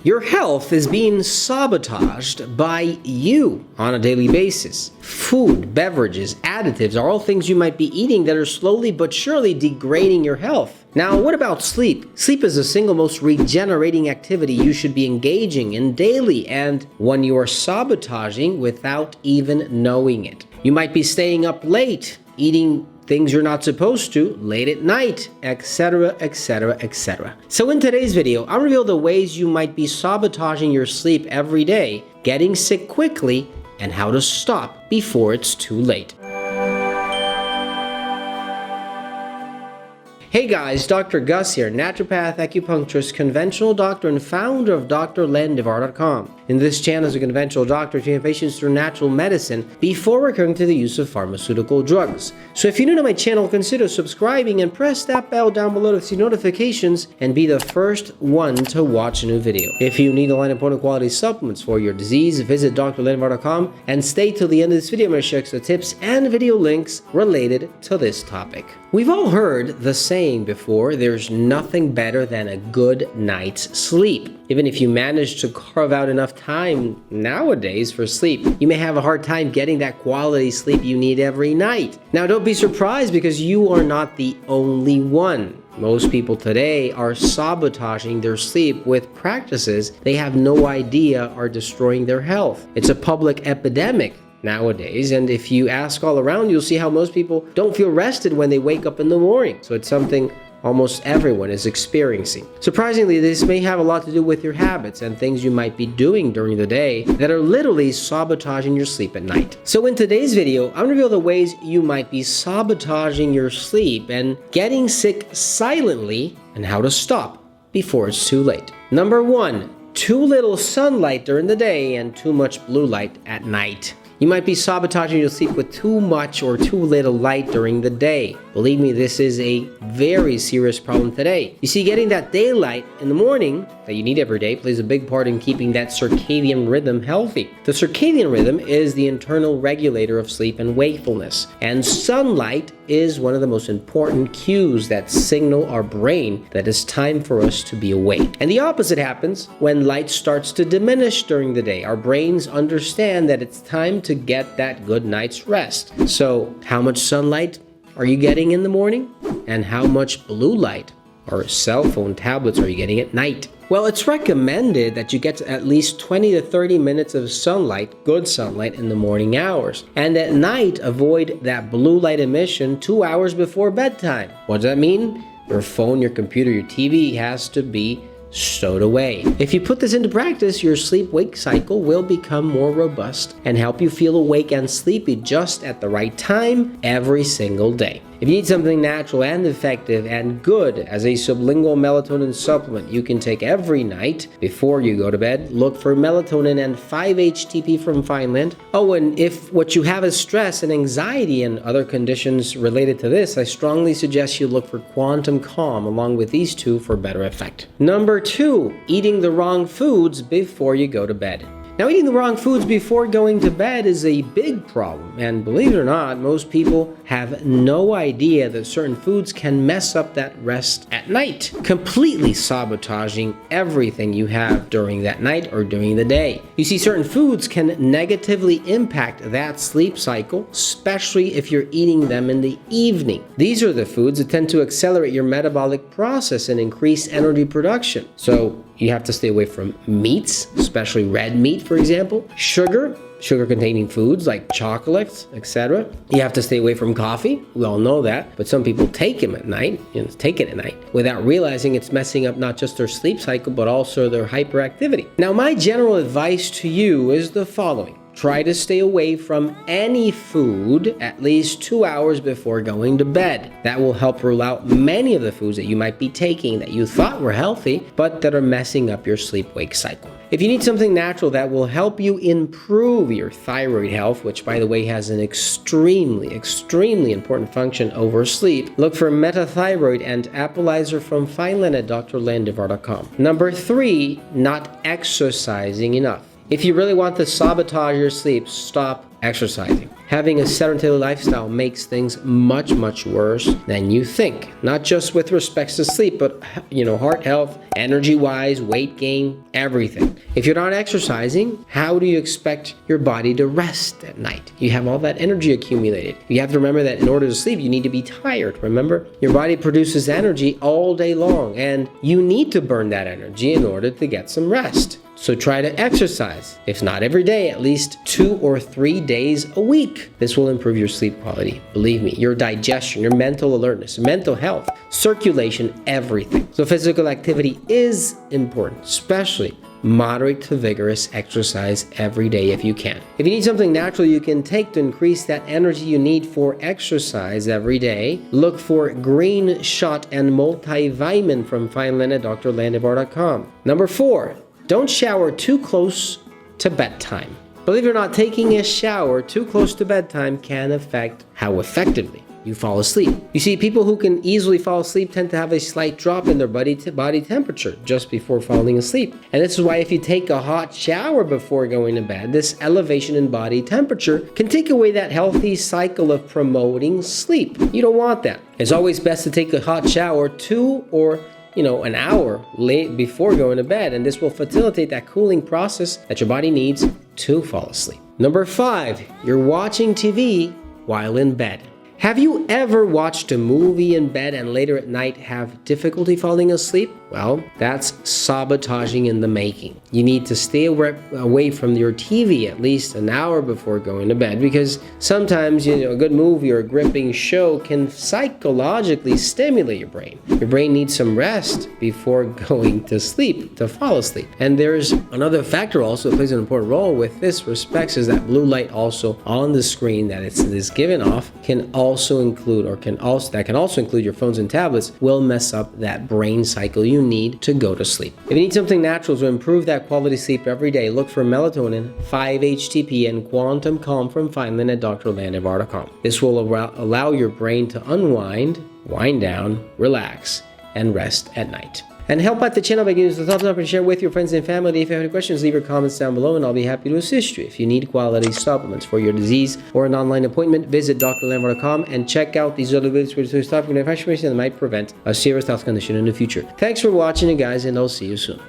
Your health is being sabotaged by you on a daily basis. Food, beverages, additives are all things you might be eating that are slowly but surely degrading your health. Now, what about sleep? Sleep is the single most regenerating activity you should be engaging in daily, and one you are sabotaging without even knowing it. You might be staying up late, eating things you're not supposed to late at night, etc, etc, etc. So in today's video, I'll reveal the ways you might be sabotaging your sleep every day, getting sick quickly, and how to stop before it's too late. Hey guys, Dr. Gus here, naturopath, acupuncturist, conventional doctor, and founder of drlendevar.com. In this channel, as a conventional doctor, treating patients through natural medicine before recurring to the use of pharmaceutical drugs. So if you're new to my channel, consider subscribing and press that bell down below to see notifications and be the first one to watch a new video. If you need a line of important quality supplements for your disease, visit drlendevar.com and stay till the end of this video. I'm going to share extra tips and video links related to this topic. We've all heard the saying before, there's nothing better than a good night's sleep. Even if you manage to carve out enough time nowadays for sleep, you may have a hard time getting that quality sleep you need every night. Now, don't be surprised because you are not the only one. Most people today are sabotaging their sleep with practices they have no idea are destroying their health. It's a public epidemic nowadays, and if you ask all around, you'll see how most people don't feel rested when they wake up in the morning. So it's something almost everyone is experiencing. Surprisingly, this may have a lot to do with your habits and things you might be doing during the day that are literally sabotaging your sleep at night. So in today's video, I'm going to reveal the ways you might be sabotaging your sleep and getting sick silently and how to stop before it's too late. Number 1, too little sunlight during the day and too much blue light at night. You might be sabotaging your sleep with too much or too little light during the day. Believe me, this is a very serious problem today. You see, getting that daylight in the morning that you need every day plays a big part in keeping that circadian rhythm healthy. The circadian rhythm is the internal regulator of sleep and wakefulness, and sunlight is one of the most important cues that signal our brain that it's time for us to be awake. And the opposite happens when light starts to diminish during the day. Our brains understand that it's time to get that good night's rest. So how much sunlight are you getting in the morning? And how much blue light or cell phone tablets are you getting at night? Well, it's recommended that you get at least 20 to 30 minutes of sunlight, good sunlight, in the morning hours. And at night, avoid that blue light emission 2 hours before bedtime. What does that mean? Your phone, your computer, your TV has to be stowed away. If you put this into practice, your sleep-wake cycle will become more robust and help you feel awake and sleepy just at the right time every single day. If you need something natural and effective and good as a sublingual melatonin supplement you can take every night before you go to bed, look for melatonin and 5-HTP from Fineland. Oh, and if what you have is stress and anxiety and other conditions related to this, I strongly suggest you look for Quantum Calm along with these two for better effect. Number 2, eating the wrong foods before you go to bed. Now, eating the wrong foods before going to bed is a big problem, and believe it or not, most people have no idea that certain foods can mess up that rest at night, completely sabotaging everything you have during that night or during the day. You see, certain foods can negatively impact that sleep cycle, especially if you're eating them in the evening. These are the foods that tend to accelerate your metabolic process and increase energy production. So you have to stay away from meats, especially red meat, for example, sugar-containing foods like chocolates, etc. You have to stay away from coffee. We all know that, but some people take it at night, without realizing it's messing up not just their sleep cycle, but also their hyperactivity. Now, my general advice to you is the following. Try to stay away from any food at least 2 hours before going to bed. That will help rule out many of the foods that you might be taking that you thought were healthy, but that are messing up your sleep-wake cycle. If you need something natural that will help you improve your thyroid health, which by the way has an extremely important function over sleep, look for Metathyroid and Appleizer from Fineland at drlendevar.com. Number 3, not exercising enough. If you really want to sabotage your sleep, stop exercising. Having a sedentary lifestyle makes things much, much worse than you think. Not just with respects to sleep, but heart health, energy-wise, weight gain, everything. If you're not exercising, how do you expect your body to rest at night? You have all that energy accumulated. You have to remember that in order to sleep, you need to be tired. Remember, your body produces energy all day long, and you need to burn that energy in order to get some rest. So try to exercise, if not every day, at least 2 or 3 days a week. This will improve your sleep quality. Believe me, your digestion, your mental alertness, mental health, circulation, everything. So physical activity is important, especially moderate to vigorous exercise every day if you can. If you need something natural you can take to increase that energy you need for exercise every day, look for Green Shot and Multivitamin from Fineland at drlandivar.com. Number 4, don't shower too close to bedtime. Believe it or not, taking a shower too close to bedtime can affect how effectively you fall asleep. You see, people who can easily fall asleep tend to have a slight drop in their body temperature just before falling asleep. And this is why if you take a hot shower before going to bed, this elevation in body temperature can take away that healthy cycle of promoting sleep. You don't want that. It's always best to take a hot shower 2 or an hour late before going to bed, and this will facilitate that cooling process that your body needs to fall asleep. Number 5, you're watching TV while in bed. Have you ever watched a movie in bed and later at night have difficulty falling asleep? Well, that's sabotaging in the making. You need to stay away from your TV at least an hour before going to bed, because sometimes a good movie or a gripping show can psychologically stimulate your brain. Your brain needs some rest before going to sleep, to fall asleep. And there's another factor also that plays an important role with this respects, is that blue light also on the screen that is given off can also include your phones and tablets, will mess up that brain cycle you need to go to sleep. If you need something natural to improve that quality sleep every day, look for melatonin, 5-HTP, and Quantum Calm from Fineland at drlandivar.com. This will allow your brain to unwind, wind down, relax, and rest at night. And help out the channel by giving us a thumbs up and share with your friends and family. If you have any questions, leave your comments down below and I'll be happy to assist you. If you need quality supplements for your disease or an online appointment, visit drlandivar.com and check out these other videos where to stop information that might prevent a serious health condition in the future. Thanks for watching, guys, and I'll see you soon.